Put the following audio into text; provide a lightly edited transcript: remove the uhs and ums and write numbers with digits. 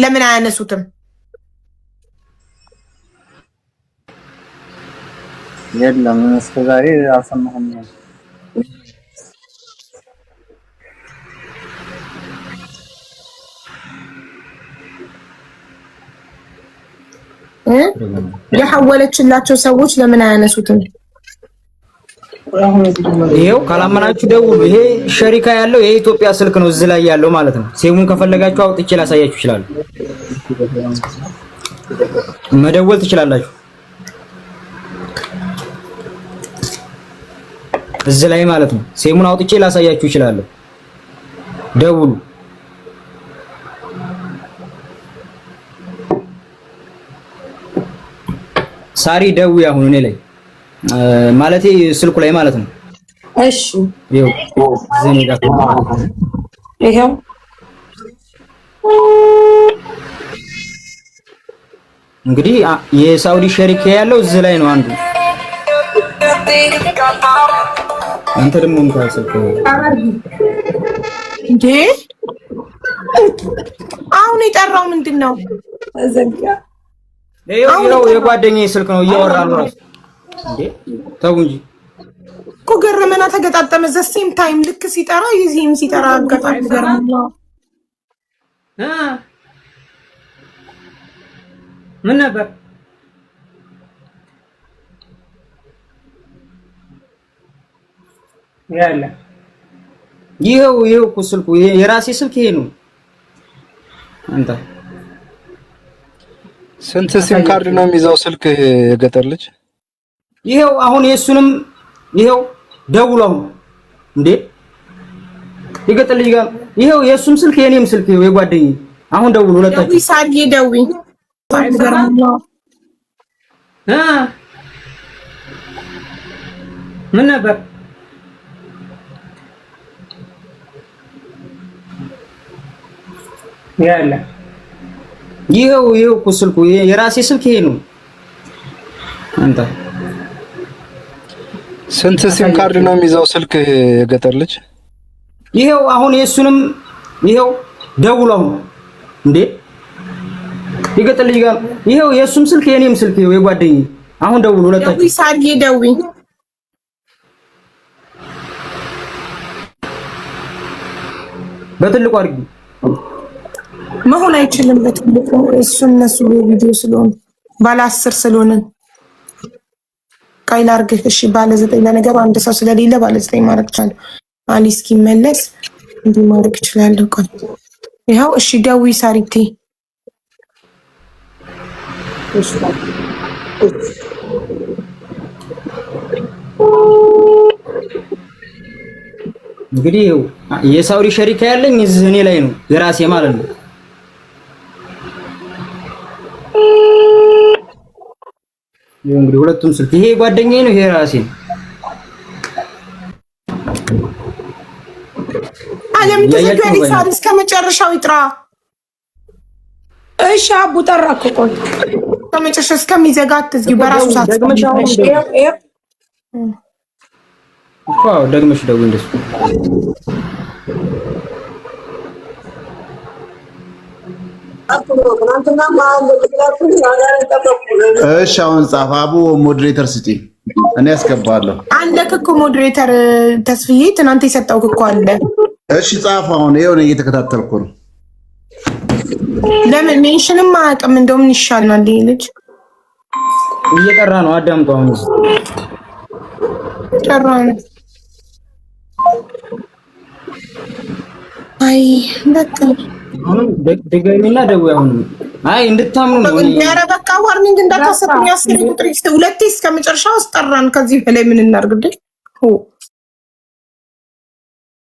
ለምን አያነሱትም? የለም እስከዛሬ አልሰማሁም። የሐወለችላቸው ሰዎች ለምን አያነሱትም? ይሄው ካላመናችሁ ደውሉ። ይሄ ሸሪካ ያለው የኢትዮጵያ ስልክ ነው እዚህ ላይ ያለው ማለት ነው። ሴሙን ከፈለጋችሁ አውጥቼ ላሳያችሁ ይችላል። መደወል ትችላላችሁ እዚህ ላይ ማለት ነው። ሴሙን አውጥቼ ላሳያችሁ ይችላል። ደውሉ። ሳሪ ደውይ አሁን እኔ ላይ ማለቴ ስልኩ ላይ ማለት ነው። እሺ ይኸው ዘኔጋ ይኸው እንግዲህ የሳውዲ ሸሪካ ያለው እዚህ ላይ ነው አንዱ። አንተ ደግሞ እንታሰልኩ እንዴ አሁን የጠራው ምንድነው? አዘንጋ ይኸው የጓደኛዬ ስልክ ነው እያወራ ነው ራሱ። እንዴ ተው እንጂ እኮ ገረመና ተገጣጠመ። ዘሴም ታይም ልክ ሲጠራ ይዚህም ሲጠራ አጋጣሚ ገረመና። ምን ነበር ያለ? ይኸው እኮ ስልኩ የራሴ ስልክ ይሄ ነው። አንተ ስንት ሲም ካርድ ነው የሚይዘው ስልክ የገጠር ልጅ? ይኸው አሁን የሱንም ይኸው ደውሉ። አሁን እንዴ የገጠር ልጅ ጋር ይኸው የሱም ስልክ የኔም ስልክ ይኸው የጓደኛዬ። አሁን ደውሉ ሁለታችሁ። ይሳርዬ ደውይ ምን ነበር ያለ? ይኸው እኮ ስልኩ የራሴ ስልክ ይሄ ነው። አንተ ስንት ሲም ካርድ ነው የሚይዘው ስልክ የገጠር ልጅ? ይኸው አሁን የሱንም ይኸው ደውሉ። አሁን እንዴ የገጠር ልጅ ጋር ይኸው የሱም ስልክ የኔም ስልክ ይኸው የጓደኛዬ። አሁን ደውሉ ሁለታችሁ። ይሳርዬ ደውይ በትልቁ አድርጊ። መሆን አይችልም በትልቁ እነሱ ቪዲዮ ስለሆነ ባለ 10 ስለሆነ ቃይል አድርገህ እሺ። ባለ 9 ለነገሩ አንድ ሰው ስለሌለ ባለ 9 ማድረግ ይችላል። አሊ እስኪመለስ እንዲህ ማድረግ ይችላል። ቆይ ይኸው እሺ ደውይ ሳሪቴ። እንግዲህ የሳውዲ ሸሪካ ያለኝ እኔ ላይ ነው የራሴ ማለት ነው። እንግዲህ ሁለቱም ስልክ ይሄ ጓደኛዬ ነው፣ ይሄ ራሴ ነው። አለም ተዘጋጅ ሳሪ እስከ መጨረሻው ይጥራ። እሺ አቡ ጠራኩ። ቆይ ከመጨረሻው እስከሚዘጋ አትዝጊው። በራሱ ሰዓት ዋው ደግመሽ ደውይ እንደሱ። እሺ አሁን ጻፍ አቡ ሞዴሬተር ስጪ፣ እኔ አስገባለሁ። አለክ እኮ ሞዴሬተር ተስፍዬ ትናንት የሰጠው እኮ አለ። እሺ ጻፍ አሁን ይሄው ነው እየተከታተልኩ ነው። ለምን ሜንሽንም አያውቅም? እንደውም ይሻላል። ይሄ ልጅ እየጠራ ነው። አዳምጡ። አሁን ጠራ ነው። አይ በቃ አሁን ደጋሚና ደውይ። አሁን አይ እንድታምኑ ነው። ኧረ በቃ ዋርኒንግ እንዳታሰጡኝ። 10 ቁጥር ሁለቴ እስከ መጨረሻው አስጠራን። ከዚህ በላይ ምን እናድርግ?